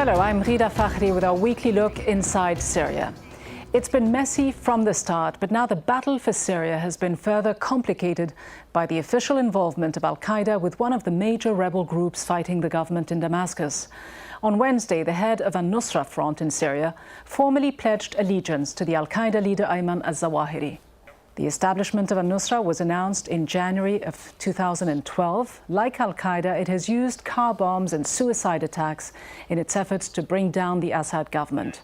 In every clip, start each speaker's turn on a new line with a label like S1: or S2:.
S1: Hello, I'm Ghida Fakhry with our weekly look inside Syria. It's been messy from the start, but now the battle for Syria has been further complicated by the official involvement of al-Qaeda with one of the major rebel groups fighting the government in Damascus. On Wednesday, the head of al-Nusra front in Syria formally pledged allegiance to the al-Qaeda leader Ayman Al Zawahiri. The establishment of al-Nusra was announced in January of 2012. Like al-Qaeda, it has used car bombs and suicide attacks in its efforts to bring down the Assad government.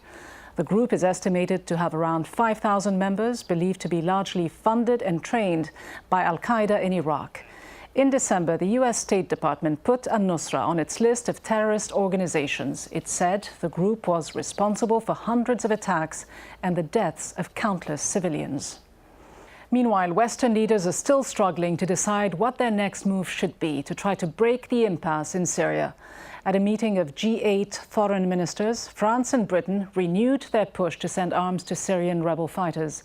S1: The group is estimated to have around 5,000 members, believed to be largely funded and trained by al-Qaeda in Iraq. In December, the US State Department put al-Nusra on its list of terrorist organizations. It said the group was responsible for hundreds of attacks and the deaths of countless civilians. Meanwhile, Western leaders are still struggling to decide what their next move should be to try to break the impasse in Syria. At a meeting of G8 foreign ministers, France and Britain renewed their push to send arms to Syrian rebel fighters.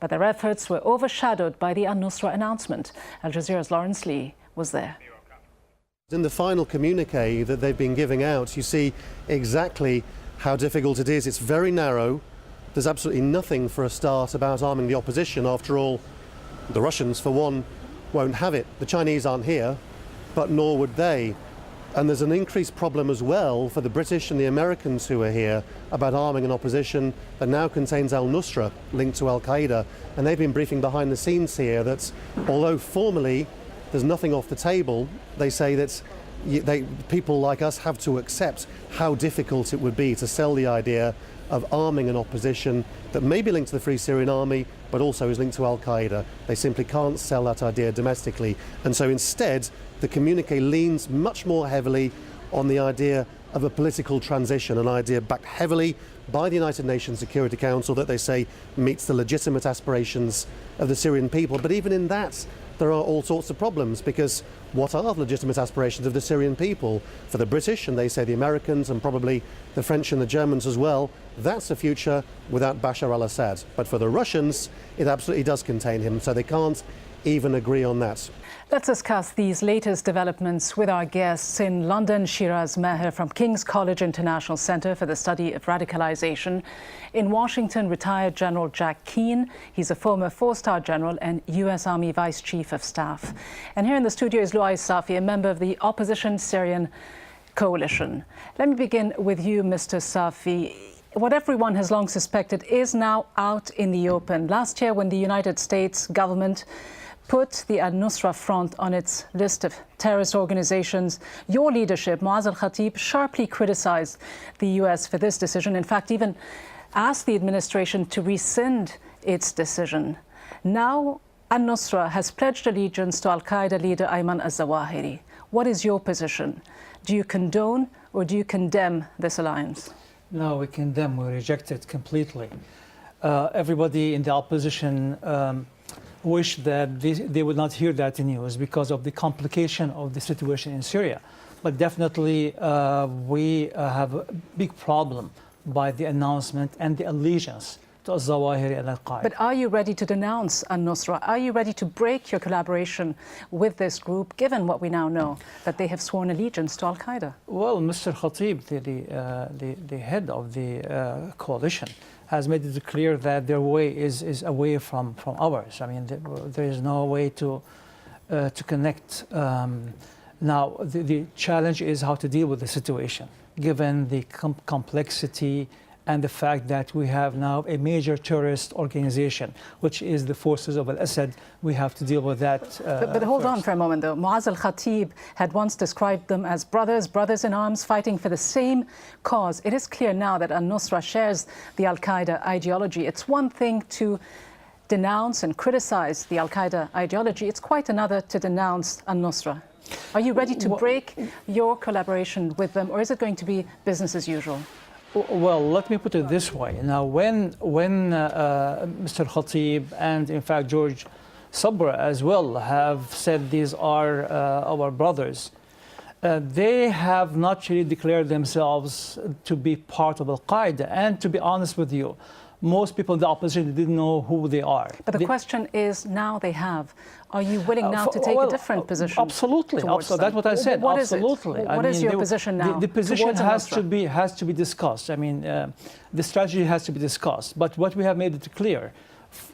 S1: But their efforts were overshadowed by the al-Nusra announcement. Al Jazeera's Lawrence Lee was there.
S2: In the final communique that they've been giving out, you see exactly how difficult it is. It's very narrow. There's absolutely nothing for a start about arming the opposition. After all, the Russians, for one, won't have it. The Chinese aren't here, but nor would they. And there's an increased problem as well for the British and the Americans who are here about arming an opposition that now contains al-Nusra linked to al-Qaeda. And they've been briefing behind the scenes here that although formally there's nothing off the table, they say that people like us have to accept how difficult it would be to sell the idea of arming an opposition that may be linked to the Free Syrian Army, but also is linked to al-Qaeda. They simply can't sell that idea domestically. And so instead, the communique leans much more heavily on the idea of a political transition, an idea backed heavily by the United Nations Security Council that they say meets the legitimate aspirations of the Syrian people. But even in that, there are all sorts of problems, because what are the legitimate aspirations of the Syrian people? For the British, and they say the Americans, and probably the French and the Germans as well, that's a future without Bashar al-Assad. But for the Russians, it absolutely does contain him, so they can't even agree on that.
S1: Let's discuss these latest developments with our guests in London. Shiraz Maher from King's College International Center for the Study of Radicalisation. In Washington, retired General Jack Keane. He's a former four-star general and US Army Vice Chief of Staff. And here in the studio is Louay Safi, a member of the opposition Syrian Coalition. Let me begin with you, Mr. Safi. What everyone has long suspected is now out in the open. Last year, when the United States government put the al-Nusra front on its list of terrorist organizations, your leadership, Muaz al-Khatib, sharply criticized the US for this decision. In fact, even asked the administration to rescind its decision. Now, al-Nusra has pledged allegiance to al-Qaeda leader Ayman Al Zawahiri. What is your position? Do you condone or do you condemn this alliance?
S3: No, we condemn, we reject it completely. Everybody in the opposition wish that they would not hear that news because of the complication of the situation in Syria. But definitely we have a big problem by the announcement and the allegiance to al-Zawahiri and al-Qaeda.
S1: But are you ready to denounce al-Nusra? Are you ready to break your collaboration with this group, given what we now know, that they have sworn allegiance to al-Qaeda?
S3: Well, Mr. Khatib, the head of the coalition, has made it clear that their way is away from ours. I mean, there is no way to connect. Now, the challenge is how to deal with the situation, given the complexity and the fact that we have now a major terrorist organization, which is the forces of al-Assad. We have to deal with that
S1: But hold on for a moment, though. Muaz al-Khatib had once described them as brothers in arms fighting for the same cause. It is clear now that al-Nusra shares the al-Qaeda ideology. It's one thing to denounce and criticize the al-Qaeda ideology. It's quite another to denounce al-Nusra. Are you ready to break your collaboration with them, or is it going to be business as usual?
S3: Well, let me put it this way. Now, when Mr. Khatib and, in fact, George Sabra as well have said these are our brothers, they have not really declared themselves to be part of al-Qaeda. And to be honest with you, most people in the opposition didn't know who they are.
S1: But the question is, now they have. Are you willing now to take a different position?
S3: Absolutely. That's what I said.
S1: What
S3: absolutely.
S1: Is it? What is your position now?
S3: The position has to be discussed. I mean, the strategy has to be discussed. But what we have made it clear,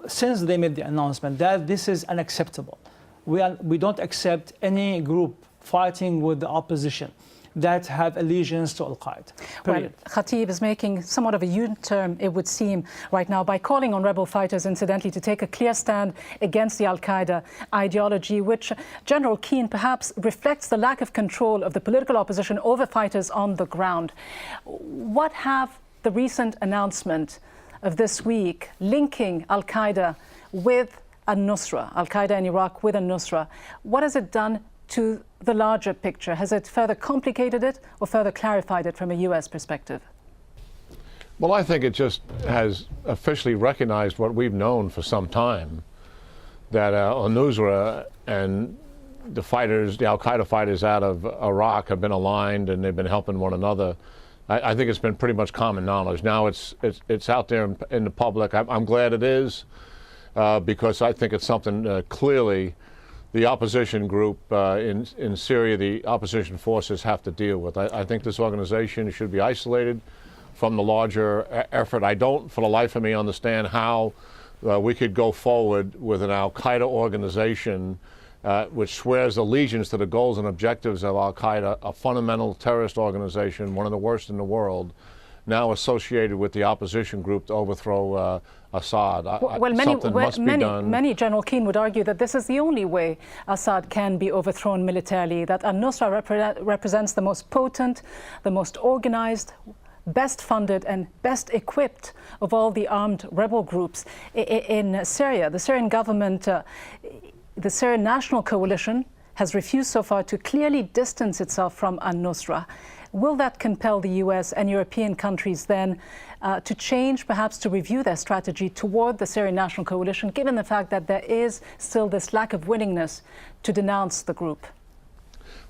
S3: since they made the announcement, that this is unacceptable. We don't accept any group fighting with the opposition that have allegiance to al-Qaeda.
S1: Well, Khatib is making somewhat of a U-turn, it would seem, right now by calling on rebel fighters, incidentally, to take a clear stand against the al-Qaeda ideology, which General Keane perhaps reflects the lack of control of the political opposition over fighters on the ground. What have the recent announcement of this week linking al-Qaeda with al-Nusra, al-Qaeda in Iraq with al-Nusra, what has it done to the larger picture? Has it further complicated it or further clarified it from a U.S. perspective?
S4: Well, I think it just has officially recognized what we've known for some time, that al-Nusra and the fighters, the al-Qaeda fighters out of Iraq have been aligned and they've been helping one another. I think it's been pretty much common knowledge. Now it's out there in the public. I'm glad it is because I think it's something clearly the opposition group in Syria, the opposition forces have to deal with. I think this organization should be isolated from the larger effort. I don't, for the life of me, understand how we could go forward with an al-Qaeda organization which swears allegiance to the goals and objectives of al-Qaeda, a fundamental terrorist organization, one of the worst in the world, now associated with the opposition group to overthrow Assad.
S1: Many, General Keane would argue that this is the only way Assad can be overthrown militarily, that al-Nusra represents the most potent, the most organized, best funded and best equipped of all the armed rebel groups in Syria. The Syrian government, the Syrian National Coalition, has refused so far to clearly distance itself from al-Nusra. Will that compel the US and European countries then to change, perhaps to review their strategy toward the Syrian National Coalition, given the fact that there is still this lack of willingness to denounce the group?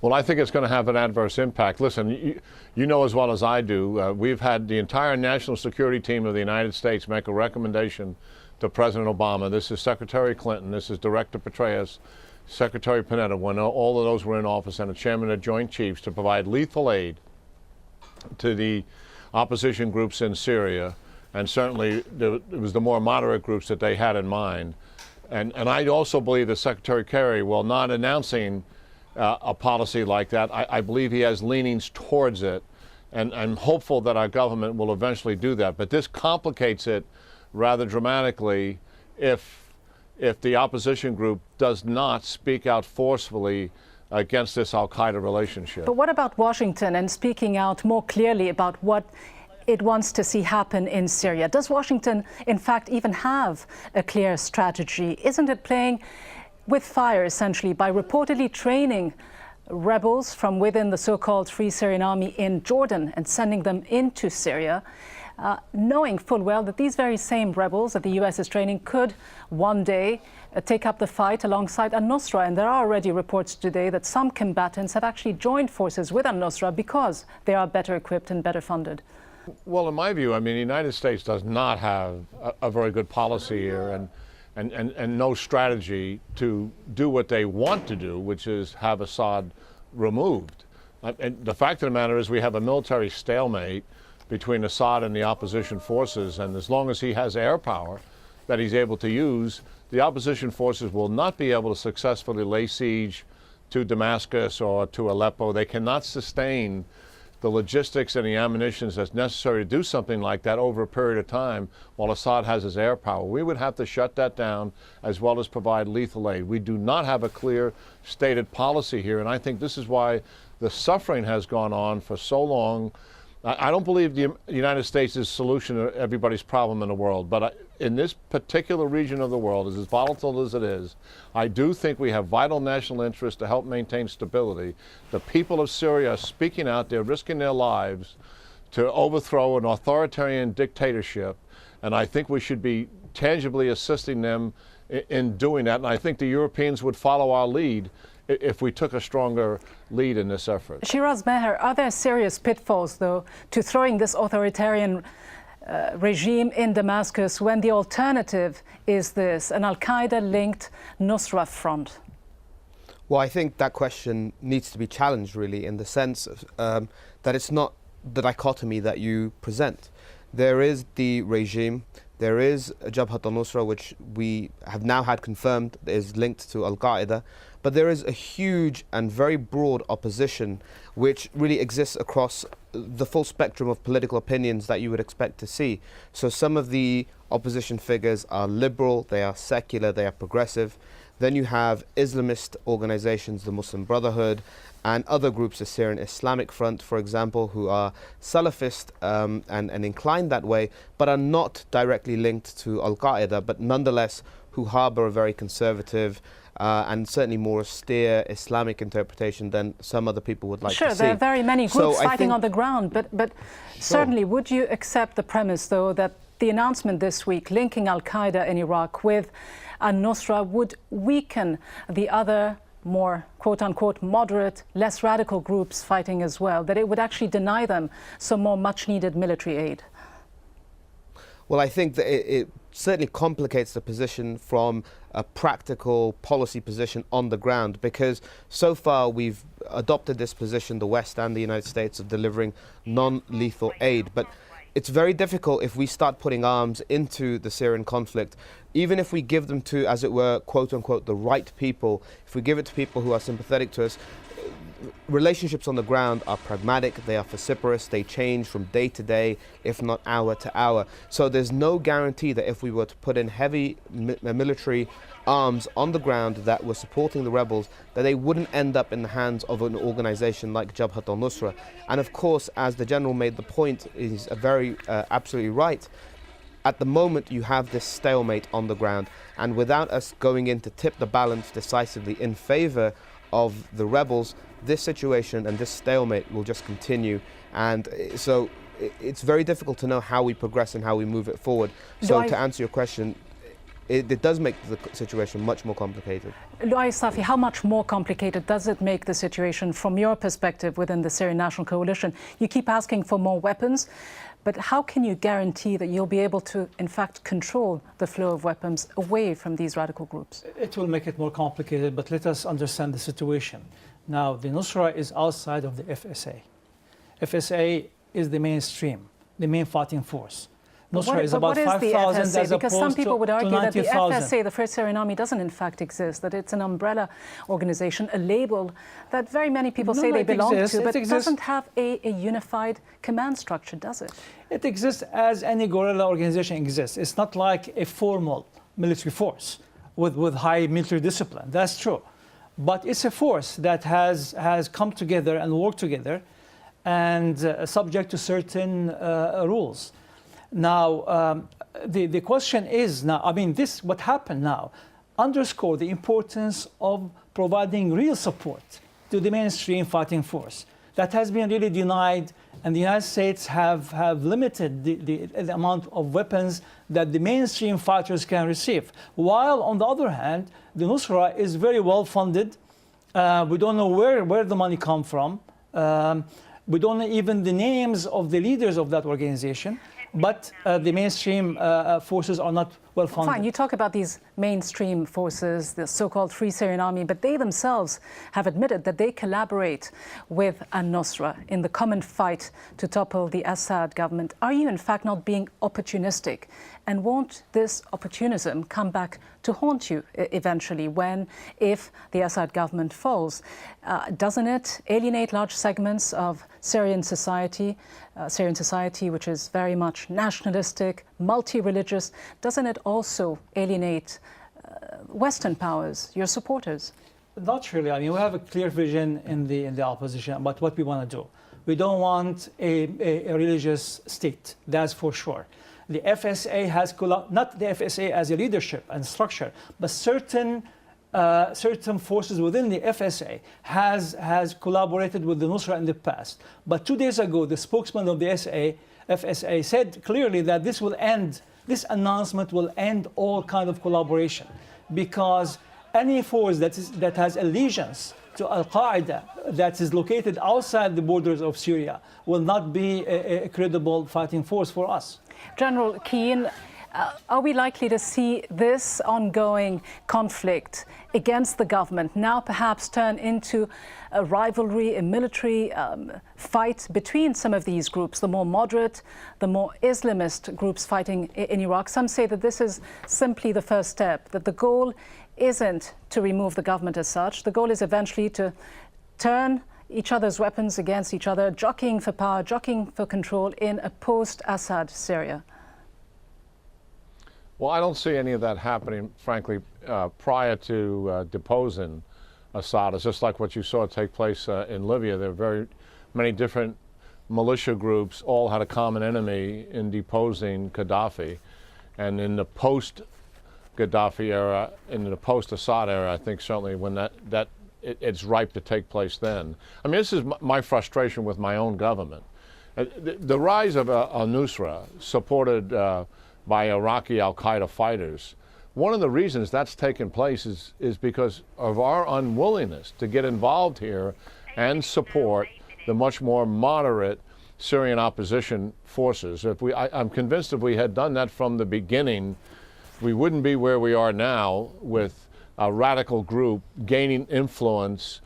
S4: Well, I think it's going to have an adverse impact. Listen, you know as well as I do, we've had the entire national security team of the United States make a recommendation to President Obama. This is Secretary Clinton, this is Director Petraeus, Secretary Panetta, when all of those were in office, and the Chairman of Joint Chiefs, to provide lethal aid to the opposition groups in Syria, and certainly it was the more moderate groups that they had in mind. And I also believe that Secretary Kerry, while not announcing a policy like that, I believe he has leanings towards it, and I'm hopeful that our government will eventually do that. But this complicates it rather dramatically if the opposition group does not speak out forcefully against this al-Qaeda relationship.
S1: But what about Washington and speaking out more clearly about what it wants to see happen in Syria? Does Washington, in fact, even have a clear strategy? Isn't it playing with fire, essentially, by reportedly training rebels from within the so-called Free Syrian Army in Jordan and sending them into Syria, knowing full well that these very same rebels that the US is training could one day take up the fight alongside al-Nusra? And there are already reports today that some combatants have actually joined forces with al-Nusra because they are better equipped and better funded.
S4: Well, in my view, I mean, the United States does not have a very good policy here and no strategy to do what they want to do, which is have Assad removed. And the fact of the matter is we have a military stalemate between Assad and the opposition forces, and as long as he has air power that he's able to use, the opposition forces will not be able to successfully lay siege to Damascus or to Aleppo. They cannot sustain the logistics and the ammunition that's necessary to do something like that over a period of time while Assad has his air power. We would have to shut that down as well as provide lethal aid. We do not have a clear stated policy here, and I think this is why the suffering has gone on for so long. I don't believe the United States is the solution to everybody's problem in the world, but in this particular region of the world, as volatile as it is, I do think we have vital national interest to help maintain stability. The people of Syria are speaking out, they're risking their lives to overthrow an authoritarian dictatorship, and I think we should be tangibly assisting them in doing that, and I think the Europeans would follow our lead if we took a stronger lead in this effort.
S1: Shiraz Maher, are there serious pitfalls, though, to throwing this authoritarian regime in Damascus when the alternative is this, an al-Qaeda-linked Nusra front?
S5: Well, I think that question needs to be challenged, really, in the sense that it's not the dichotomy that you present. There is the regime, there is Jabhat al-Nusra, which we have now had confirmed is linked to al-Qaeda, but there is a huge and very broad opposition which really exists across the full spectrum of political opinions that you would expect to see. So some of the opposition figures are liberal, they are secular, they are progressive. Then you have Islamist organizations, the Muslim Brotherhood, and other groups, the Syrian Islamic Front, for example, who are Salafist and inclined that way, but are not directly linked to al-Qaeda, but nonetheless who harbor a very conservative and certainly more austere Islamic interpretation than some other people would like to see.
S1: Sure, there are very many groups fighting on the ground, but certainly would you accept the premise, though, that the announcement this week linking al-Qaeda in Iraq with al-Nusra would weaken the other more quote-unquote moderate, less radical groups fighting as well, that it would actually deny them some more much-needed military aid?
S5: Well, I think that it certainly complicates the position from a practical policy position on the ground, because so far we've adopted this position, the West and the United States, of delivering non-lethal aid. But it's very difficult if we start putting arms into the Syrian conflict, even if we give them to, as it were, quote-unquote, the right people, if we give it to people who are sympathetic to us. Relationships on the ground are pragmatic, they are vociferous, they change from day to day, if not hour to hour. So there's no guarantee that if we were to put in heavy military arms on the ground that were supporting the rebels, that they wouldn't end up in the hands of an organization like Jabhat al-Nusra. And of course, as the general made the point, he's very absolutely right. At the moment, you have this stalemate on the ground, and without us going in to tip the balance decisively in favor of the rebels, this situation and this stalemate will just continue. And so it's very difficult to know how we progress and how we move it forward. So to answer your question, it does make the situation much more complicated.
S1: Louay Safi, how much more complicated does it make the situation from your perspective within the Syrian National Coalition? You keep asking for more weapons, but how can you guarantee that you'll be able to, in fact, control the flow of weapons away from these radical groups?
S3: It will make it more complicated, but let us understand the situation. Now, the Nusra is outside of the FSA. FSA is the mainstream, the main fighting force. Nusra is about 5,000 as opposed
S1: because some people would argue that the
S3: 90,000.
S1: FSA, the First Syrian Army, doesn't in fact exist, that it's an umbrella organization, a label that very many people say they belong to, but it doesn't have a unified command structure, does it?
S3: It exists as any guerrilla organization exists. It's not like a formal military force with high military discipline. That's true. But it's a force that has come together and worked together and subject to certain rules. Now, the question is now, I mean, what happened now underscore the importance of providing real support to the mainstream fighting force. That has been really denied, and the United States have limited the amount of weapons that the mainstream fighters can receive. While, on the other hand, the Nusra is very well funded. We don't know where the money comes from. We don't know even the names of the leaders of that organization. But the mainstream forces are not well funded.
S1: Fine, you talk about these mainstream forces, the so-called Free Syrian Army, but they themselves have admitted that they collaborate with al-Nusra in the common fight to topple the Assad government. Are you in fact not being opportunistic? And won't this opportunism come back to haunt you eventually if the Assad government falls? Doesn't it alienate large segments of Syrian society, which is very much nationalistic, multi-religious? Doesn't it also alienate Western powers, your supporters?
S3: Not really. I mean, we have a clear vision in the opposition about what we want to do. We don't want a religious state, that's for sure. The FSA has, not the FSA as a leadership and structure, but certain forces within the FSA has collaborated with the Nusra in the past. But 2 days ago, the spokesman of the FSA said clearly that this announcement will end all kind of collaboration, because any force that has allegiance to al-Qaeda that is located outside the borders of Syria will not be a credible fighting force for us.
S1: General Keane, are we likely to see this ongoing conflict against the government now perhaps turn into a rivalry, a military fight between some of these groups, the more moderate, the more Islamist groups fighting in Iraq? Some say that this is simply the first step, that the goal isn't to remove the government as such. The goal is eventually to turn each other's weapons against each other, jockeying for power, jockeying for control in a post-Assad Syria.
S4: Well, I don't see any of that happening, frankly, prior to deposing Assad. It's just like what you saw take place in Libya. There are very many different militia groups, all had a common enemy in deposing Gaddafi. And in the post-Gaddafi era, in the post-Assad era, I think certainly when it's ripe to take place then. I mean, this is my frustration with my own government. The rise of al-Nusra, supported by Iraqi al-Qaeda fighters, one of the reasons that's taken place is because of our unwillingness to get involved here and support the much more moderate Syrian opposition forces. I'm convinced if we had done that from the beginning, we wouldn't be where we are now with a radical group gaining influence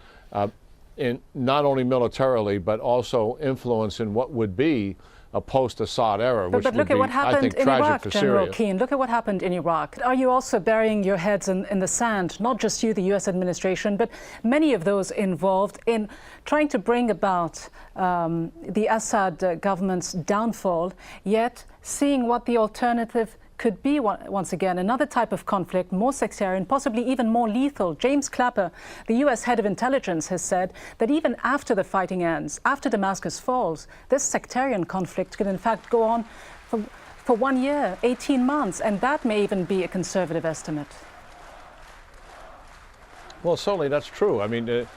S4: in not only militarily, but also influence in what would be a post-Assad era, which
S1: but look
S4: would
S1: at what
S4: be, I
S1: happened
S4: think,
S1: in
S4: tragic
S1: Iraq,
S4: for
S1: General
S4: Syria.
S1: Keane. Look at what happened in Iraq. Are you also burying your heads in the sand, not just you, the US administration, but many of those involved in trying to bring about the Assad government's downfall, yet seeing what the alternative could be once again, another type of conflict, more sectarian, possibly even more lethal. James Clapper, the US head of intelligence, has said that even after the fighting ends, after Damascus falls, this sectarian conflict could in fact go on for 1 year, 18 months, and that may even be a conservative estimate.
S4: Well, certainly that's true. I mean,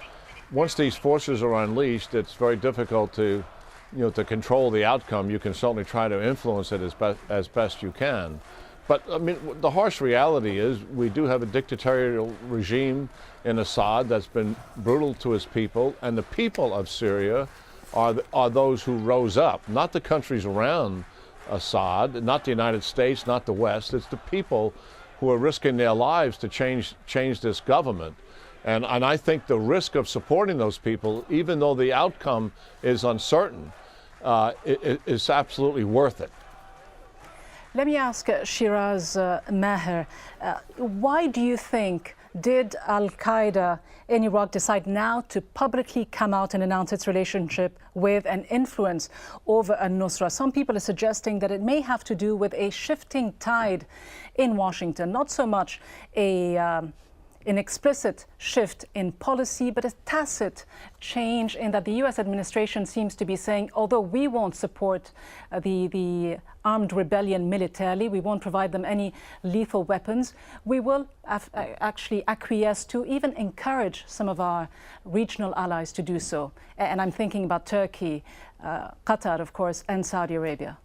S4: once these forces are unleashed, it's very difficult to control the outcome. You can certainly try to influence it as best you can. But, I mean, the harsh reality is we do have a dictatorial regime in Assad that's been brutal to his people, and the people of Syria are those who rose up, not the countries around Assad, not the United States, not the West. It's the people who are risking their lives to change this government. And I think the risk of supporting those people, even though the outcome is uncertain, is absolutely worth it.
S1: Let me ask Shiraz Maher, why do you think did al-Qaeda in Iraq decide now to publicly come out and announce its relationship with and influence over al-Nusra? Some people are suggesting that it may have to do with a shifting tide in Washington, not so much an explicit shift in policy, but a tacit change in that the US administration seems to be saying, although we won't support the armed rebellion militarily, we won't provide them any lethal weapons, we will actually acquiesce to even encourage some of our regional allies to do so. And I'm thinking about Turkey, Qatar, of course, and Saudi Arabia.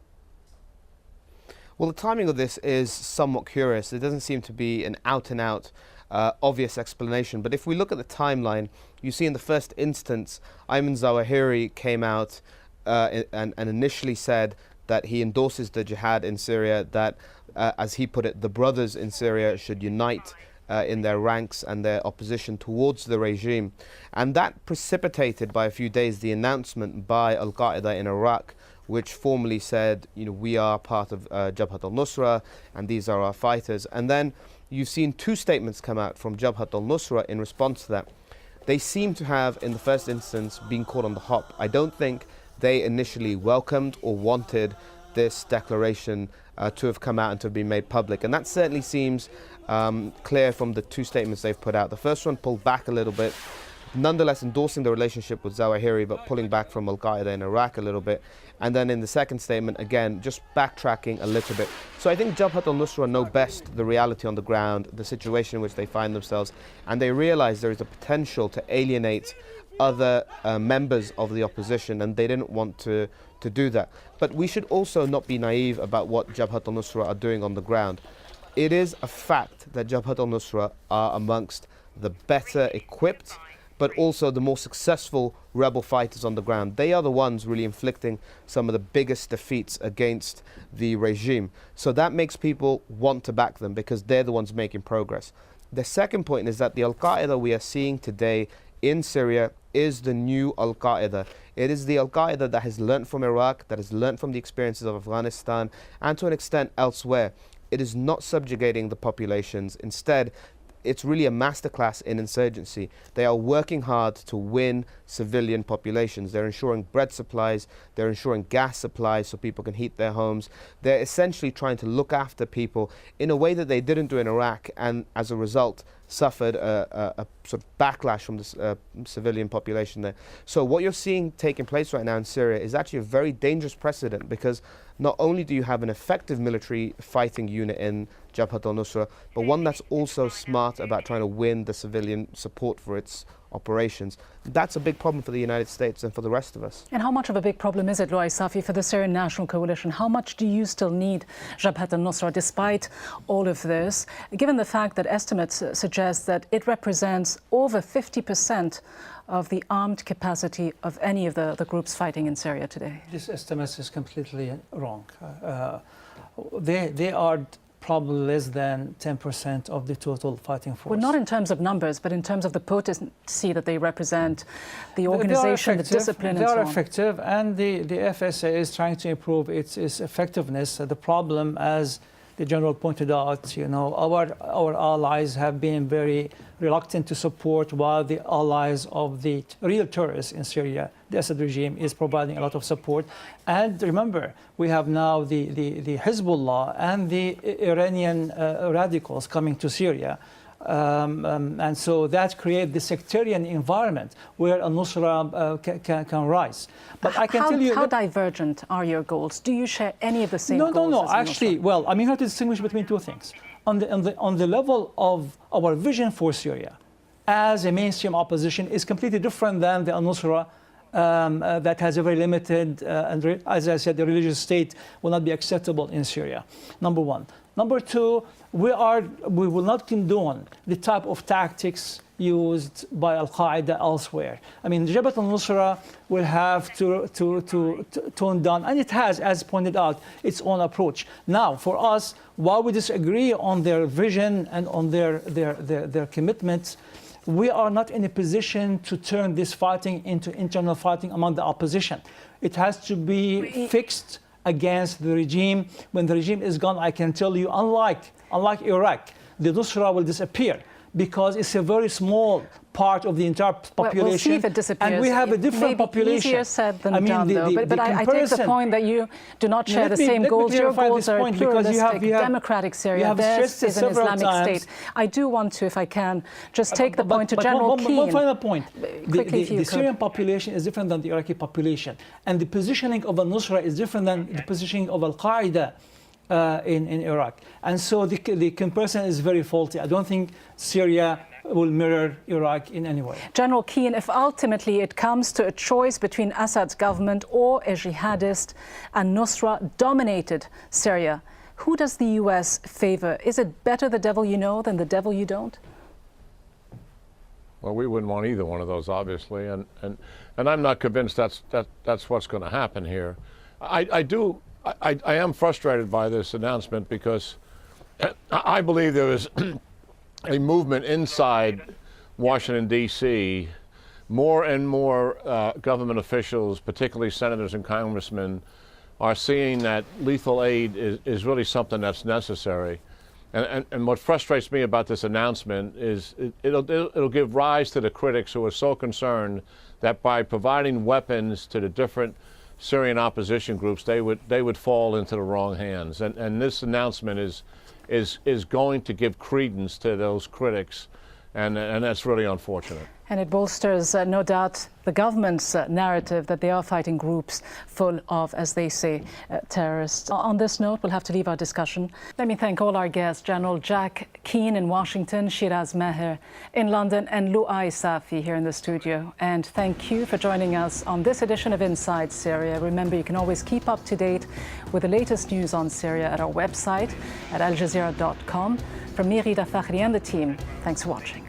S5: Well, the timing of this is somewhat curious. There doesn't seem to be an out-and-out obvious explanation. But if we look at the timeline, you see in the first instance, Ayman Zawahiri came out and initially said that he endorses the jihad in Syria, that, as he put it, the brothers in Syria should unite in their ranks and their opposition towards the regime. And that precipitated by a few days the announcement by al-Qaeda in Iraq, which formally said, we are part of Jabhat al-Nusra and these are our fighters. And then you've seen two statements come out from Jabhat al-Nusra in response to that. They seem to have, in the first instance, been caught on the hop. I don't think they initially welcomed or wanted this declaration to have come out and to have been made public. And that certainly seems clear from the two statements they've put out. The first one pulled back a little bit, nonetheless endorsing the relationship with Zawahiri, but pulling back from al-Qaeda in Iraq a little bit. And then in the second statement, again, just backtracking a little bit. So I think Jabhat al-Nusra know best the reality on the ground, the situation in which they find themselves, and they realize there is a potential to alienate other members of the opposition, and they didn't want to do that. But we should also not be naive about what Jabhat al-Nusra are doing on the ground. It is a fact that Jabhat al-Nusra are amongst the better equipped but also the more successful rebel fighters on the ground. They are the ones really inflicting some of the biggest defeats against the regime. So that makes people want to back them because they're the ones making progress. The second point is that the al-Qaeda we are seeing today in Syria is the new al-Qaeda. It is the al-Qaeda that has learned from Iraq, that has learned from the experiences of Afghanistan, and to an extent elsewhere. It is not subjugating the populations. Instead, it's really a masterclass in insurgency. They are working hard to win civilian populations. They're ensuring bread supplies, they're ensuring gas supplies so people can heat their homes. They're essentially trying to look after people in a way that they didn't do in Iraq, and as a result suffered a sort of backlash from the civilian population there. So what you're seeing taking place right now in Syria is actually a very dangerous precedent, because not only do you have an effective military fighting unit in Jabhat al-Nusra, but one that's also smart about trying to win the civilian support for its operations. That's a big problem for the United States and for the rest of us.
S1: And how much of a big problem is it, Louay Safi, for the Syrian National Coalition? How much do you still need Jabhat al-Nusra despite all of this, given the fact that estimates suggest that it represents over 50% of the armed capacity of any of the groups fighting in Syria today?
S3: This estimate is completely wrong. They are probably less than 10% of the total fighting force.
S1: Well, not in terms of numbers, but in terms of the potency that they represent, the organization, the discipline, and so on.
S3: They are effective, and the FSA is trying to improve its effectiveness. The problem, as the General pointed out, you know, our allies have been very reluctant to support, while the allies of the real terrorists in Syria, the Assad regime, is providing a lot of support. And remember, we have now the Hezbollah and the Iranian radicals coming to Syria. And so that creates the sectarian environment where al-Nusra can rise. But I can tell you...
S1: How divergent are your goals? Do you share any of the same goals?
S3: No. Actually, well, I mean, you have to distinguish between two things. On the level of our vision for Syria as a mainstream opposition is completely different than the al-Nusra that has a very limited, and as I said, the religious state will not be acceptable in Syria, number one. Number two, we will not condone the type of tactics used by al-Qaeda elsewhere. I mean, Jabhat al-Nusra will have to tone down, and it has, as pointed out, its own approach. Now, for us, while we disagree on their vision and on their commitments, we are not in a position to turn this fighting into internal fighting among the opposition. It has to be fixed against the regime. When the regime is gone, I can tell you, unlike Iraq, the Nusra will disappear, because it's a very small part of the entire population.
S1: We'll see if it disappears.
S3: And we have a different population.
S1: Easier said than done, though. But I take the point that you do not share the same goals. Your goals are pluralistic, democratic Syria. Theirs is an Islamic state. I do want to, if I can, just take the point to General Keane.
S3: One final point.
S1: The
S3: Syrian population is different than the Iraqi population. And the positioning of al-Nusra is different than the positioning of al-Qaeda in Iraq. And so the comparison is very faulty. I don't think Syria will mirror Iraq in any way.
S1: General Keane, if ultimately it comes to a choice between Assad's government or a jihadist and Nusra-dominated Syria, who does the US favor? Is it better the devil you know than the devil you don't?
S4: Well, we wouldn't want either one of those, obviously, and I'm not convinced that's what's going to happen here. I am frustrated by this announcement, because I believe there is a movement inside Washington, D.C. More and more government officials, particularly senators and congressmen, are seeing that lethal aid is really something that's necessary. And what frustrates me about this announcement is it'll give rise to the critics who are so concerned that by providing weapons to the different Syrian opposition groups, they would fall into the wrong hands. And this announcement is going to give credence to those critics, and that's really unfortunate.
S1: And it bolsters, no doubt, the government's narrative that they are fighting groups full of, as they say, terrorists. On this note, we'll have to leave our discussion. Let me thank all our guests, General Jack Keane in Washington, Shiraz Maher in London, and Louay Safi here in the studio. And thank you for joining us on this edition of Inside Syria. Remember, you can always keep up to date with the latest news on Syria at our website at aljazeera.com. From me, Ghida Fakhry, and the team, thanks for watching.